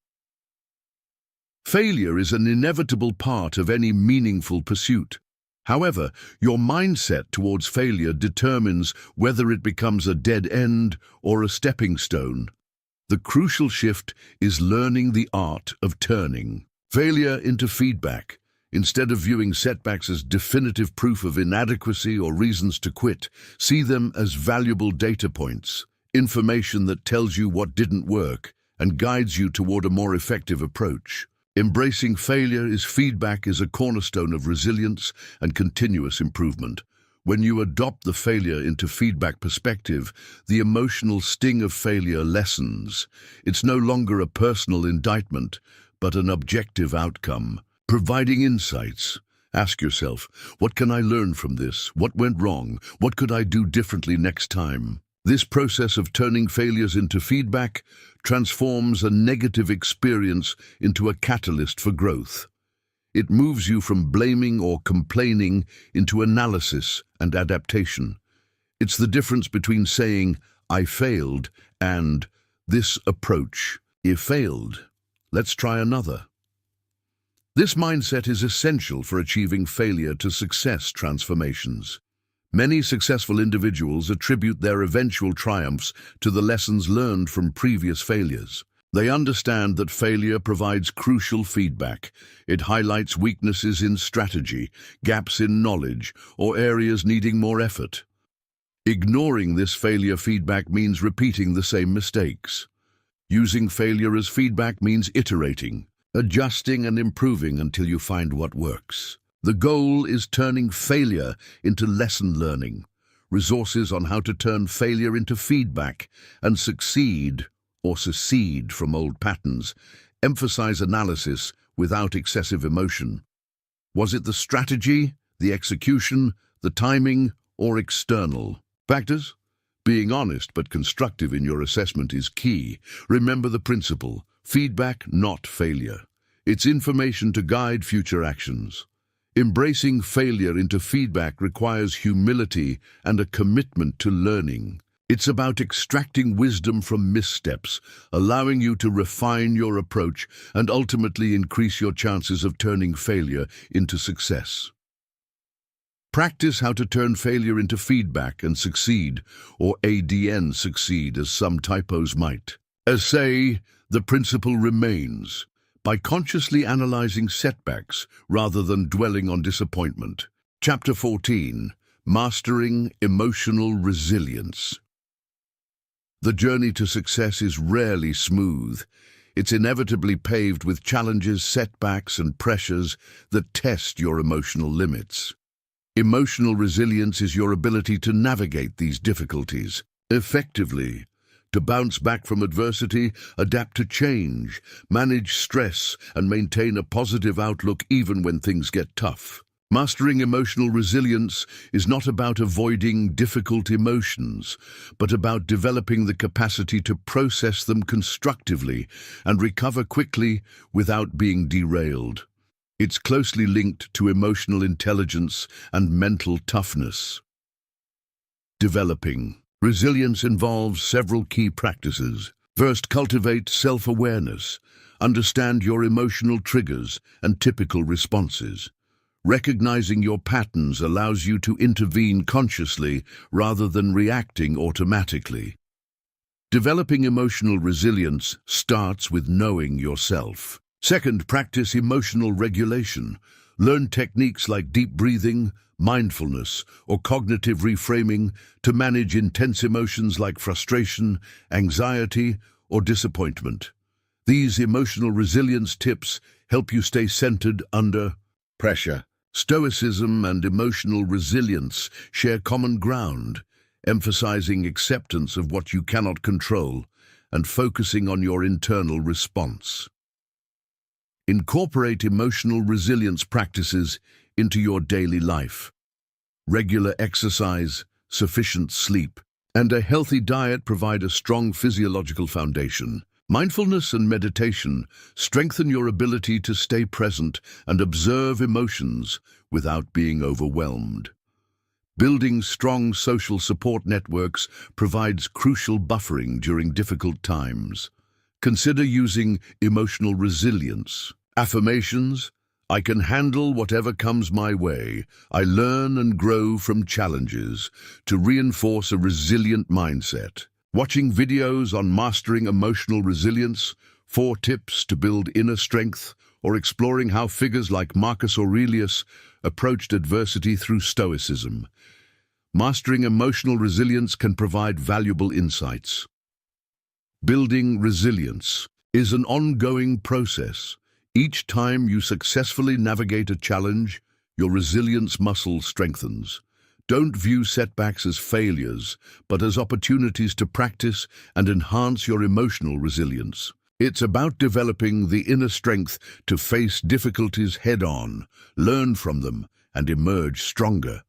Failure is an inevitable part of any meaningful pursuit. However, your mindset towards failure determines whether it becomes a dead end or a stepping stone. The crucial shift is learning the art of turning failure into feedback. Instead of viewing setbacks as definitive proof of inadequacy or reasons to quit, see them as valuable data points, information that tells you what didn't work and guides you toward a more effective approach. Embracing failure as feedback is a cornerstone of resilience and continuous improvement. When you adopt the failure into feedback perspective, the emotional sting of failure lessens. It's no longer a personal indictment, but an objective outcome, providing insights. Ask yourself, what can I learn from this? What went wrong? What could I do differently next time? This process of turning failures into feedback transforms a negative experience into a catalyst for growth. It moves you from blaming or complaining into analysis and adaptation. It's the difference between saying, "I failed," and "this approach, it failed. Let's try another." This mindset is essential for achieving failure to success transformations. Many successful individuals attribute their eventual triumphs to the lessons learned from previous failures. They understand that failure provides crucial feedback. It highlights weaknesses in strategy, gaps in knowledge, or areas needing more effort. Ignoring this failure feedback means repeating the same mistakes. Using failure as feedback means iterating, adjusting and improving until you find what works. The goal is turning failure into lesson learning, resources on how to turn failure into feedback and succeed or secede from old patterns. Emphasize analysis without excessive emotion. Was it the strategy, the execution, the timing, or external factors? Being honest but constructive in your assessment is key. Remember the principle, feedback, not failure. It's information to guide future actions. Embracing failure into feedback requires humility and a commitment to learning. It's about extracting wisdom from missteps, allowing you to refine your approach and ultimately increase your chances of turning failure into success. Practice how to turn failure into feedback and succeed, or ADN succeed as some typos might. As say, the principle remains. By consciously analyzing setbacks rather than dwelling on disappointment. Chapter 14. Mastering Emotional Resilience. The journey to success is rarely smooth. It's inevitably paved with challenges, setbacks, and pressures that test your emotional limits. Emotional resilience is your ability to navigate these difficulties effectively, to bounce back from adversity, adapt to change, manage stress, and maintain a positive outlook even when things get tough. Mastering emotional resilience is not about avoiding difficult emotions, but about developing the capacity to process them constructively and recover quickly without being derailed. It's closely linked to emotional intelligence and mental toughness. Developing resilience involves several key practices. First, cultivate self-awareness. Understand your emotional triggers and typical responses. Recognizing your patterns allows you to intervene consciously rather than reacting automatically. Developing emotional resilience starts with knowing yourself. Second, practice emotional regulation. Learn techniques like deep breathing, mindfulness, or cognitive reframing to manage intense emotions like frustration, anxiety, or disappointment. These emotional resilience tips help you stay centered under pressure. Stoicism and emotional resilience share common ground, emphasizing acceptance of what you cannot control and focusing on your internal response. Incorporate emotional resilience practices into your daily life. Regular exercise, sufficient sleep, and a healthy diet provide a strong physiological foundation. Mindfulness and meditation strengthen your ability to stay present and observe emotions without being overwhelmed. Building strong social support networks provides crucial buffering during difficult times. Consider using emotional resilience. Affirmations: I can handle whatever comes my way. I learn and grow from challenges, to reinforce a resilient mindset. Watching videos on mastering emotional resilience, 4 tips to build inner strength, or exploring how figures like Marcus Aurelius approached adversity through stoicism. Mastering emotional resilience can provide valuable insights. Building resilience is an ongoing process. Each time you successfully navigate a challenge, your resilience muscle strengthens. Don't view setbacks as failures, but as opportunities to practice and enhance your emotional resilience. It's about developing the inner strength to face difficulties head-on, learn from them, and emerge stronger.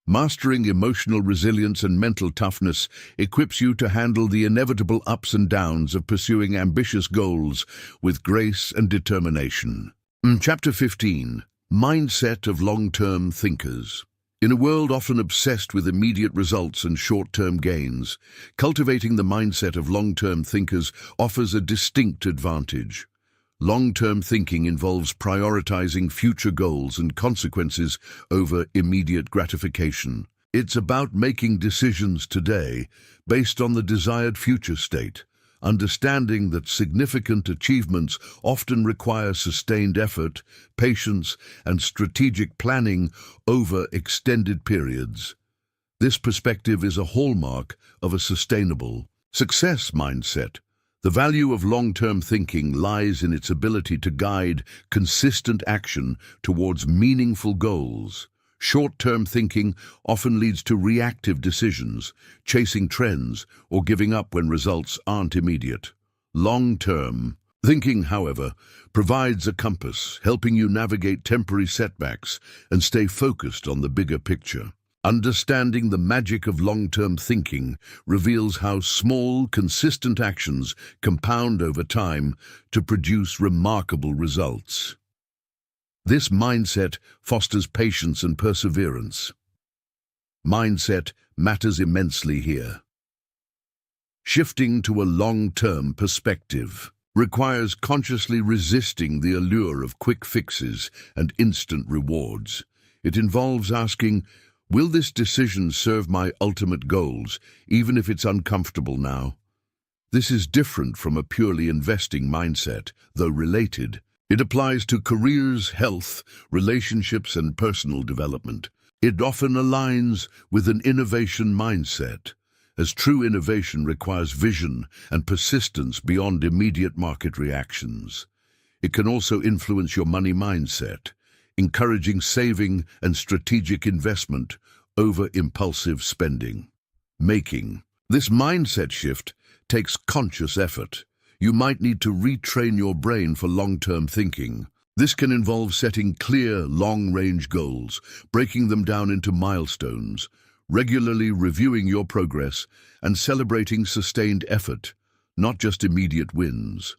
Mastering emotional resilience and mental toughness equips you to handle the inevitable ups and downs of pursuing ambitious goals with grace and determination. Chapter 15. Mindset of Long-Term Thinkers. In a world often obsessed with immediate results and short-term gains, cultivating the mindset of long-term thinkers offers a distinct advantage. Long-term thinking involves prioritizing future goals and consequences over immediate gratification. It's about making decisions today based on the desired future state, understanding that significant achievements often require sustained effort, patience, and strategic planning over extended periods. This perspective is a hallmark of a sustainable success mindset. The value of long-term thinking lies in its ability to guide consistent action towards meaningful goals. Short-term thinking often leads to reactive decisions, chasing trends, or giving up when results aren't immediate. Long-term thinking, however, provides a compass, helping you navigate temporary setbacks and stay focused on the bigger picture. Understanding the magic of long-term thinking reveals how small, consistent actions compound over time to produce remarkable results. This mindset fosters patience and perseverance. Mindset matters immensely here. Shifting to a long-term perspective requires consciously resisting the allure of quick fixes and instant rewards. It involves asking, will this decision serve my ultimate goals, even if it's uncomfortable now? This is different from a purely investing mindset, though related. It applies to careers, health, relationships, and personal development. It often aligns with an innovation mindset, as true innovation requires vision and persistence beyond immediate market reactions. It can also influence your money mindset, encouraging saving and strategic investment over impulsive spending. This mindset shift takes conscious effort. You might need to retrain your brain for long-term thinking. This can involve setting clear, long-range goals, breaking them down into milestones, regularly reviewing your progress, and celebrating sustained effort, not just immediate wins.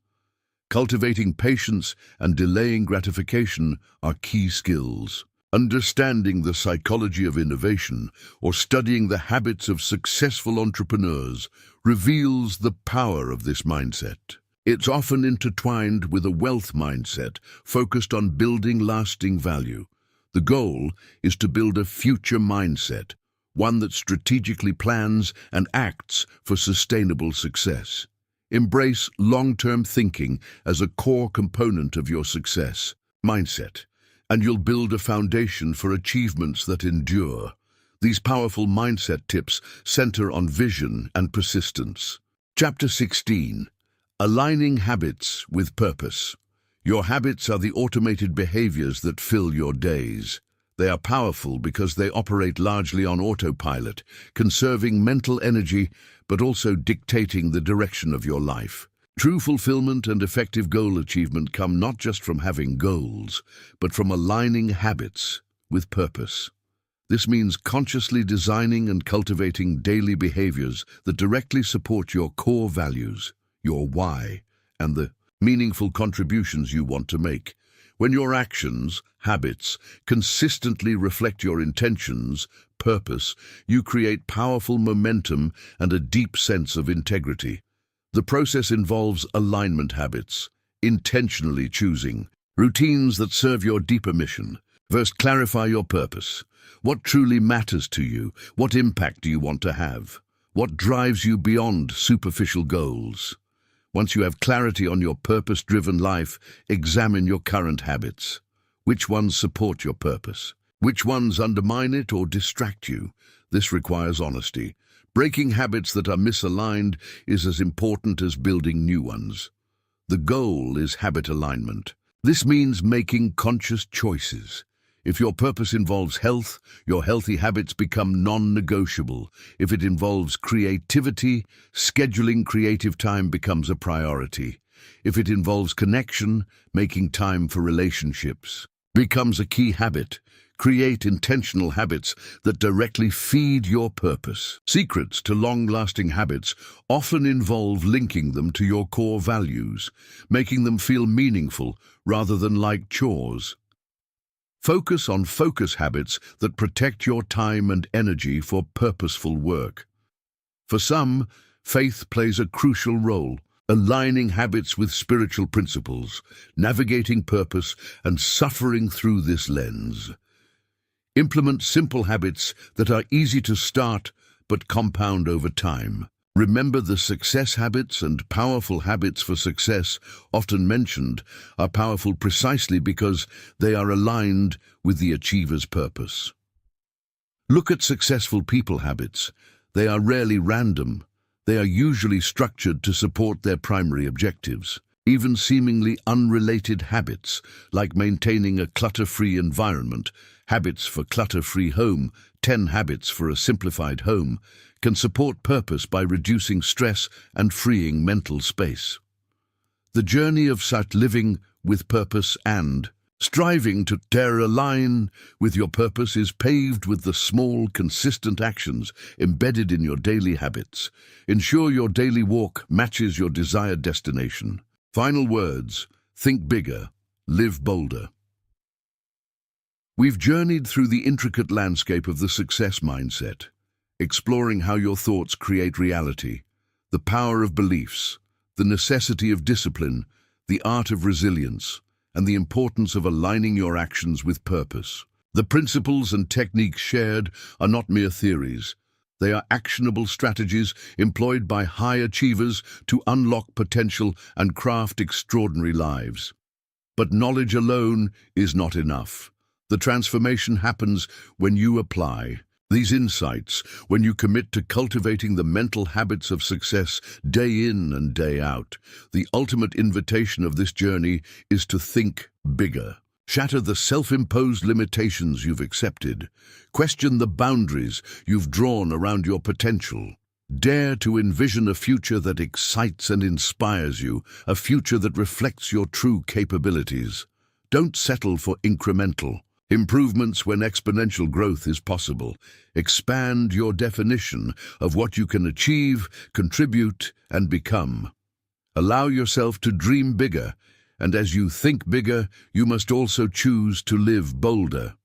Cultivating patience and delaying gratification are key skills. Understanding the psychology of innovation or studying the habits of successful entrepreneurs reveals the power of this mindset. It's often intertwined with a wealth mindset focused on building lasting value. The goal is to build a future mindset, one that strategically plans and acts for sustainable success. Embrace long-term thinking as a core component of your success mindset, and you'll build a foundation for achievements that endure. These powerful mindset tips center on vision and persistence. Chapter 16. Aligning habits with purpose. Your habits are the automated behaviors that fill your days. They are powerful because they operate largely on autopilot, conserving mental energy but also dictating the direction of your life. True fulfillment and effective goal achievement come not just from having goals, but from aligning habits with purpose. This means consciously designing and cultivating daily behaviors that directly support your core values, your why, and the meaningful contributions you want to make. When your actions, habits, consistently reflect your intentions, purpose, you create powerful momentum and a deep sense of integrity. The process involves alignment habits, intentionally choosing routines that serve your deeper mission. First, clarify your purpose. What truly matters to you? What impact do you want to have? What drives you beyond superficial goals? Once you have clarity on your purpose-driven life, examine your current habits. Which ones support your purpose? Which ones undermine it or distract you? This requires honesty. Breaking habits that are misaligned is as important as building new ones. The goal is habit alignment. This means making conscious choices. If your purpose involves health, your healthy habits become non-negotiable. If it involves creativity, scheduling creative time becomes a priority. If it involves connection, making time for relationships becomes a key habit. Create intentional habits that directly feed your purpose. Secrets to long-lasting habits often involve linking them to your core values, making them feel meaningful rather than like chores. Focus on focus habits that protect your time and energy for purposeful work. For some, faith plays a crucial role, aligning habits with spiritual principles, navigating purpose, and suffering through this lens. Implement simple habits that are easy to start but compound over time. Remember, the success habits and powerful habits for success, often mentioned, are powerful precisely because they are aligned with the achiever's purpose. Look at successful people habits. They are rarely random. They are usually structured to support their primary objectives. Even seemingly unrelated habits, like maintaining a clutter-free environment, habits for clutter-free home, 10 habits for a simplified home, can support purpose by reducing stress and freeing mental space. The journey of such living with purpose and striving to align with your purpose is paved with the small, consistent actions embedded in your daily habits. Ensure your daily walk matches your desired destination. Final words: think bigger, live bolder. We've journeyed through the intricate landscape of the success mindset, exploring how your thoughts create reality, the power of beliefs, the necessity of discipline, the art of resilience, and the importance of aligning your actions with purpose. The principles and techniques shared are not mere theories. They are actionable strategies employed by high achievers to unlock potential and craft extraordinary lives. But knowledge alone is not enough. The transformation happens when you apply. These insights, when you commit to cultivating the mental habits of success day in and day out, the ultimate invitation of this journey is to think bigger. Shatter the self-imposed limitations you've accepted. Question the boundaries you've drawn around your potential. Dare to envision a future that excites and inspires you, a future that reflects your true capabilities. Don't settle for incremental improvements when exponential growth is possible. Expand your definition of what you can achieve, contribute, and become. Allow yourself to dream bigger, and as you think bigger, you must also choose to live bolder.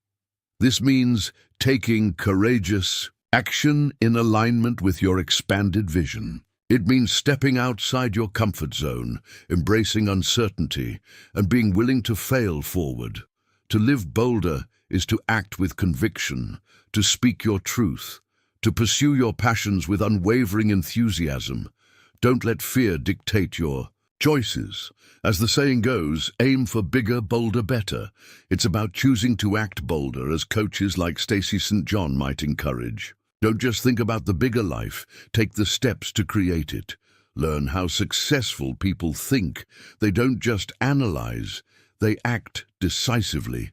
This means taking courageous action in alignment with your expanded vision. It means stepping outside your comfort zone, embracing uncertainty, and being willing to fail forward. To live bolder is to act with conviction, to speak your truth, to pursue your passions with unwavering enthusiasm. Don't let fear dictate your choices. As the saying goes, aim for bigger, bolder, better. It's about choosing to act bolder, as coaches like Stacey St. John might encourage. Don't just think about the bigger life, take the steps to create it. Learn how successful people think. They don't just analyze, they act decisively.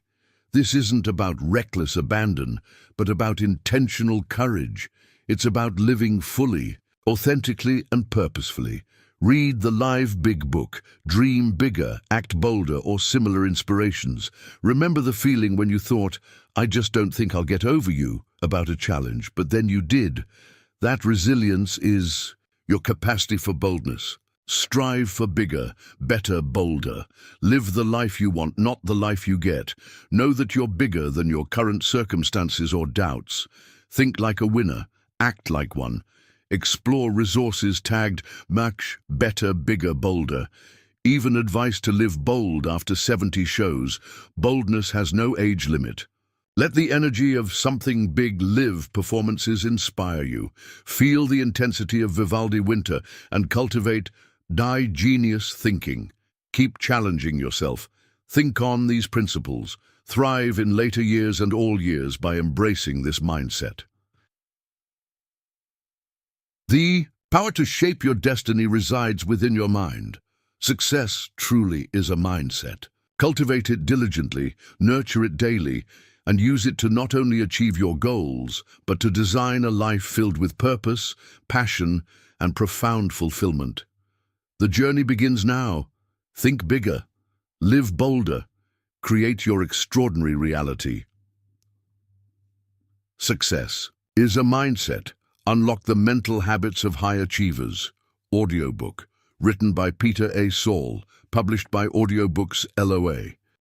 This isn't about reckless abandon, but about intentional courage. It's about living fully, authentically and purposefully. Read the Live Big book, Dream Bigger, Act Bolder, or similar inspirations. Remember the feeling when you thought, I just don't think I'll get over you, about a challenge, but then you did. That resilience is your capacity for boldness. Strive for bigger, better, bolder. Live the life you want, not the life you get. Know that you're bigger than your current circumstances or doubts. Think like a winner, act like one. Explore resources tagged much better, bigger, bolder. Even advice to live bold after 70 shows. Boldness has no age limit. Let the energy of Something Big Live performances inspire you. Feel the intensity of Vivaldi Winter and cultivate genius thinking. Keep challenging yourself. Think on these principles. Thrive in later years and all years by embracing this mindset. The power to shape your destiny resides within your mind. Success truly is a mindset. Cultivate it diligently, nurture it daily, and use it to not only achieve your goals, but to design a life filled with purpose, passion, and profound fulfillment. The journey begins now. Think bigger, live bolder, create your extraordinary reality. Success is a mindset. Unlock the mental habits of high achievers. Audiobook, written by Peter A. Saul, published by Audiobooks LOA.